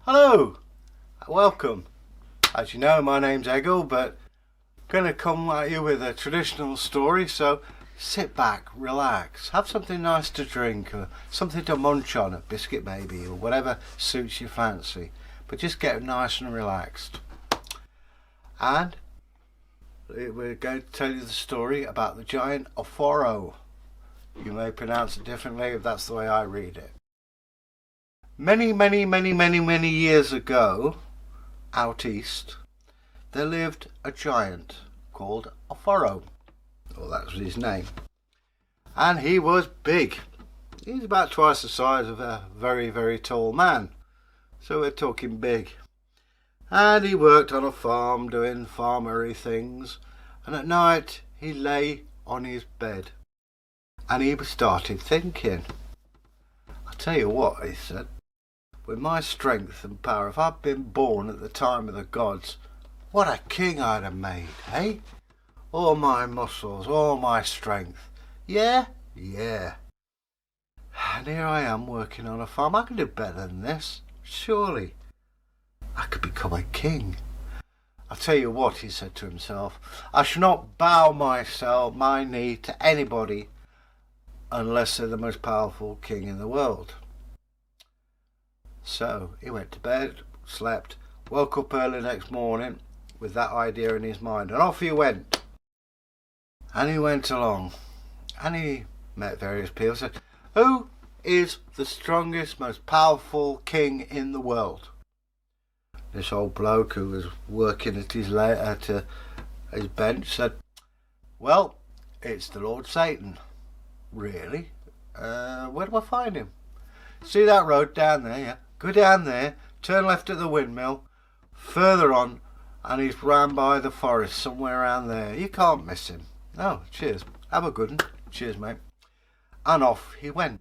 Hello, welcome. As you know, my name's Eggle, but I'm going to come at you with a traditional story, so sit back, relax, have something nice to drink, or something to munch on, a biscuit maybe, or whatever suits your fancy, but just get nice and relaxed. And we're going to tell you the story about the giant Oforo. You may pronounce it differently if that's the way I read it. Many years ago, out east, there lived a giant called Oforo. Well, that was his name. And he was big. He's about twice the size of a very tall man. So we're talking big. And he worked on a farm doing farmery things. And at night he lay on his bed. And he started thinking. I'll tell you what, he said. With my strength and power, if I'd been born at the time of the gods, what a king I'd have made, eh? All my muscles, all my strength. Yeah. And here I am working on a farm. I can do better than this, surely. I could become a king. I'll tell you what, he said to himself, I shall not bow my knee to anybody unless they're the most powerful king in the world. So he went to bed, slept, woke up early next morning with that idea in his mind, and off he went. And he went along, and he met various people, said, who is the strongest, most powerful king in the world? This old bloke who was working at his bench said, well, it's the Lord Satan. Really? Where do I find him? See that road down there, yeah? Go down there, turn left at the windmill, further on, and he's round by the forest, somewhere around there. You can't miss him. Oh, cheers. Have a good one. Cheers, mate. And off he went,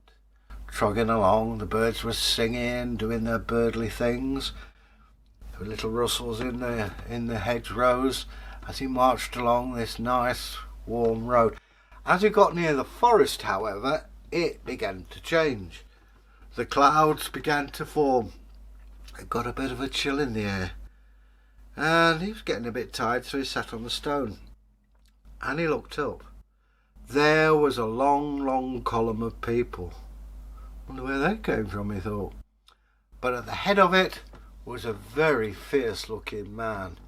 trogging along. The birds were singing, doing their birdly things. There were little rustles in the hedgerows as he marched along this nice, warm road. As he got near the forest, however, it began to change. The clouds began to form. It got a bit of a chill in the air. And he was getting a bit tired, so he sat on the stone. And he looked up. There was a long column of people. Wonder where they came from, he thought. But at the head of it was a very fierce-looking man.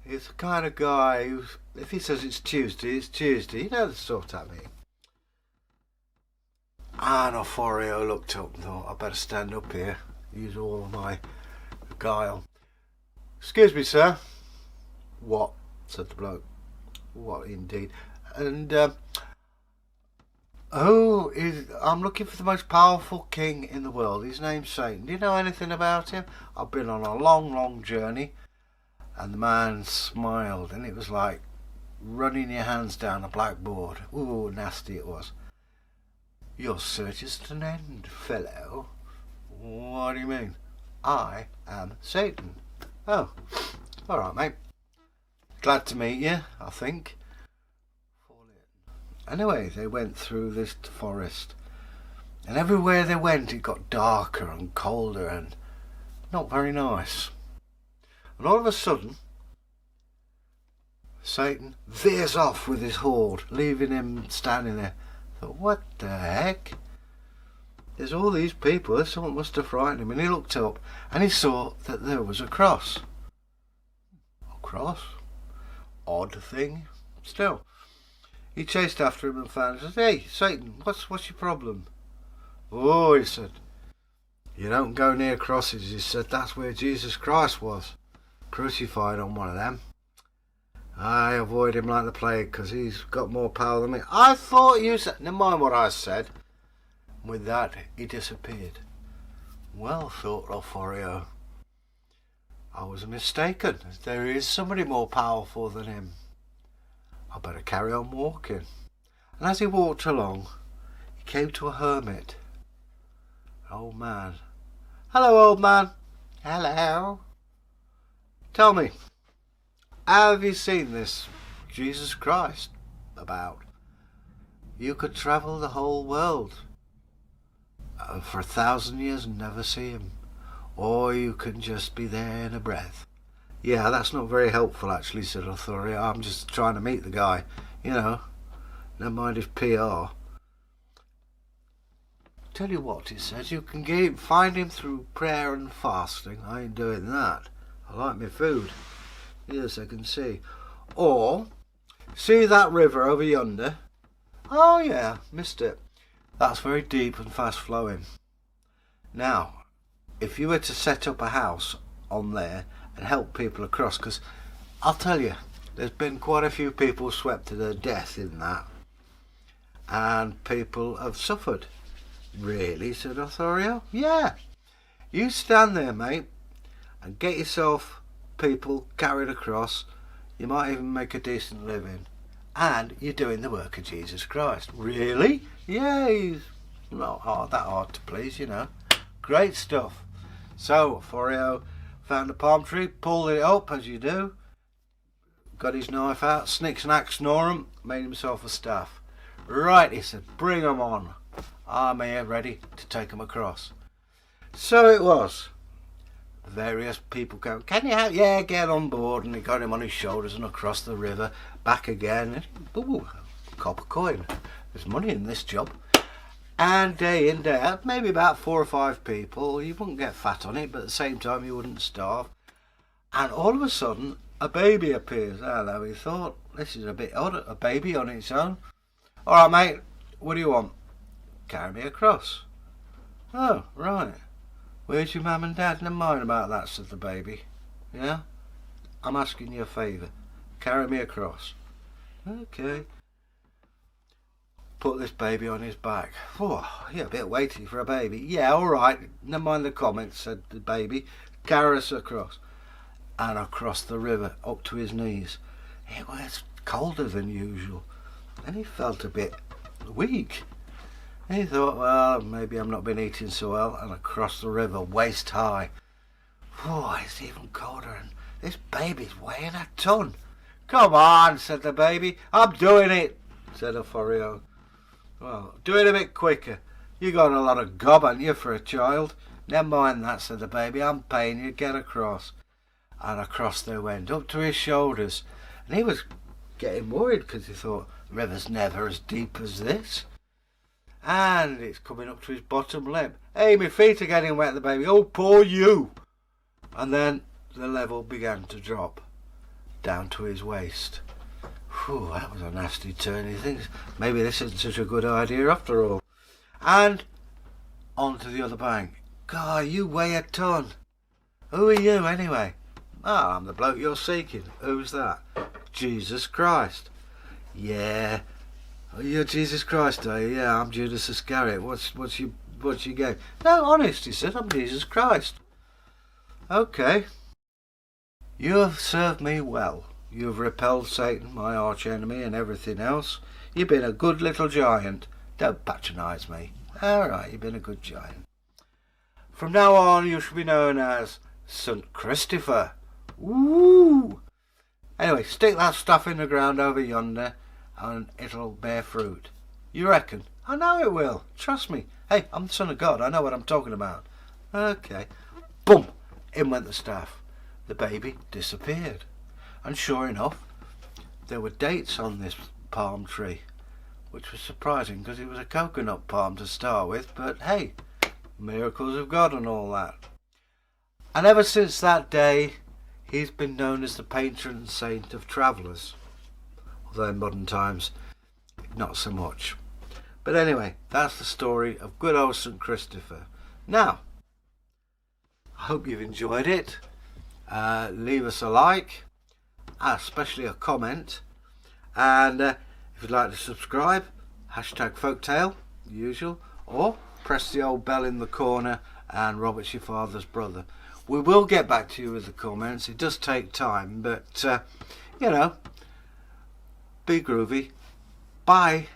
He's the kind of guy who, if he says it's Tuesday, it's Tuesday. You know the sort I mean. And Oforo looked up and thought, I better stand up here, use all of my guile. Excuse me, sir. What? Said the bloke. What indeed? And I'm looking for the most powerful king in the world. His name's Satan. Do you know anything about him? I've been on a long journey. And the man smiled, and it was like running your hands down a blackboard. Ooh, nasty it was. Your search is at an end, fellow. What do you mean? I am Satan. Oh, all right, mate. Glad to meet you, I think. Anyway, they went through this forest, and everywhere they went it got darker and colder and not very nice. And all of a sudden, Satan veers off with his horde, leaving him standing there. Thought, what the heck? There's all these people. Someone must have frightened him. And he looked up and he saw that there was a cross. A cross? Odd thing. Still. He chased after him and found him and said, hey, Satan, what's your problem? Oh, he said, you don't go near crosses. He said, that's where Jesus Christ was, crucified on one of them. I avoid him like the plague because he's got more power than me. I thought you said... Never mind what I said. With that, he disappeared. Well, thought Oforo, I was mistaken. There is somebody more powerful than him. I better carry on walking. And as he walked along, he came to a hermit. An old man. Hello, old man. Hello. Tell me, have you seen this Jesus Christ about? You could travel the whole world for 1,000 years and never see him. or you can just be there in a breath. Yeah, that's not very helpful actually, said Oforo. I'm just trying to meet the guy, you know, never mind his PR. Tell you what, he says, you can find him through prayer and fasting. I ain't doing that. I like my food. Yes, I can see. Or, see that river over yonder? Oh yeah, missed it. That's very deep and fast flowing. Now, if you were to set up a house on there and help people across, because I'll tell you, there's been quite a few people swept to their death in that, and people have suffered. Really, said Oforo. Yeah. You stand there, mate, and get yourself people carried across. You might even make a decent living. And you're doing the work of Jesus Christ. Really? Yeah, he's not that hard to please, you know. Great stuff. So, Oforo found a palm tree, pulled it up, as you do, got his knife out, snick, snack, snore 'em, made himself a staff. Right, he said, bring 'em on. I'm here ready to take 'em across. So it was. Various people go, can you help? Yeah, get on board. And he got him on his shoulders and across the river, back again. Ooh, copper coin. There's money in this job. And day in, day out, maybe about 4 or 5 people. You wouldn't get fat on it, but at the same time you wouldn't starve. And all of a sudden, a baby appears. Hello, he thought, this is a bit odd, a baby on its own. All right, mate, what do you want? Carry me across. Oh, right. Where's your mum and dad? Never mind about that, said the baby. Yeah? I'm asking you a favour. Carry me across. Okay. Put this baby on his back. Oh, you're a bit weighty for a baby. Yeah, all right. Never mind the comments, said the baby. Carry us across. And across the river, up to his knees. It was colder than usual. And he felt a bit weak. And he thought, well, maybe I've not been eating so well. And across the river, waist high. Oh, it's even colder. And this baby's weighing a ton. Come on, said the baby. I'm doing it, said Oforo. Well, do it a bit quicker. You got a lot of gob, haven't you, for a child? Never mind that, said the baby. I'm paying you. Get across. And across they went, up to his shoulders. And he was getting worried because he thought, the river's never as deep as this. And it's coming up to his bottom lip. Hey, my feet are getting wet, the baby. Oh, poor you. And then the level began to drop down to his waist. Whew, that was a nasty turn. He thinks maybe this isn't such a good idea after all. And onto the other bank. God, you weigh a ton. Who are you anyway? Oh, I'm the bloke you're seeking. Who's that? Jesus Christ. Yeah. Oh, you're Jesus Christ, are you? Yeah, I'm Judas Iscariot. What's your game? No, honest, he said, I'm Jesus Christ. Okay. You have served me well. You have repelled Satan, my arch enemy, and everything else. You've been a good little giant. Don't patronise me. All right, you've been a good giant. From now on, you shall be known as St. Christopher. Woo! Anyway, stick that stuff in the ground over yonder, and it'll bear fruit. You reckon? I know it will. Trust me. Hey, I'm the Son of God. I know what I'm talking about. Okay. Boom! In went the staff. The baby disappeared. And sure enough, there were dates on this palm tree, which was surprising because it was a coconut palm to start with, but hey, miracles of God and all that. And ever since that day, he's been known as the patron saint of travellers, although in modern times, not so much. But anyway, that's the story of good old St. Christopher. Now, I hope you've enjoyed it. Leave us a like, especially a comment, and if you'd like to subscribe, hashtag folktale, usual, or press the old bell in the corner and Robert's your father's brother. We will get back to you with the comments. It does take time, but you know, be groovy. Bye.